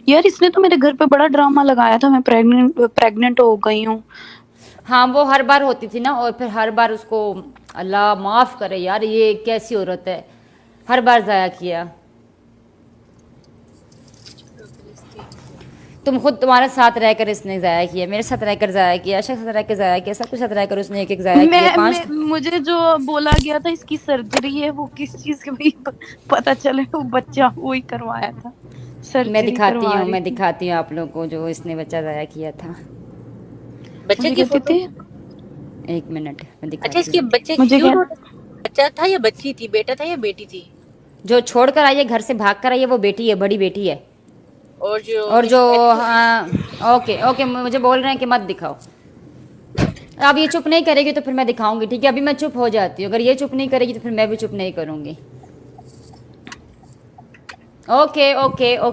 यार इसने तो मेरे घर पे बड़ा ड्रामा लगाया था, मैं प्रेग्नेंट हो गई हूँ. हाँ वो हर बार होती थी ना, और फिर हर बार उसको, अल्लाह माफ़ करे यार, ये कैसी औरत है, हर बार ज़ाया किया. छोड़ो फिलिस्तीन. तुम खुद, तुम्हारे साथ रहकर इसने ज़ाया किया, मेरे साथ रहकर ज़ाया किया, आशा के साथ रहकर ज़ाया किया, सबके साथ रहकर उसने एक एक ज़ाया किया, मैं 5. मुझे जो बोला गया था इसकी सर्जरी है, वो किस चीज की भाई पता चले वो बच्चा वही करवाया था, सर्जरी करवा रही मैं थी. दिखाती हूँ आप लोगों को जो इसने बच्चा ज़ाया किया था. बच्चे मुझे की कहती फोटो. थी, एक मिनट मैं अच्छा दिखाती इसके हूँ. बच्चे मुझे क्यों कह रो रहे? बच्चा था या बच्ची थी, बेटा था या बेटी थी? जो छोड़ कर आई है, घर से भाग कर आई है, वो बेटी है, बड़ी बेटी है. और जो और जो, इस पहले वाली. हाँ ओके ओके, मुझे बोल रहे हैं कि मत दिखाओ. अब ये चुप नहीं करेगी तो फिर मैं दिखाऊंगी, ठीक है? अभी मैं चुप हो जाती हूँ, अगर ये चुप नहीं करेगी तो फिर मैं भी चुप नहीं करूँगी. Okay okay okay.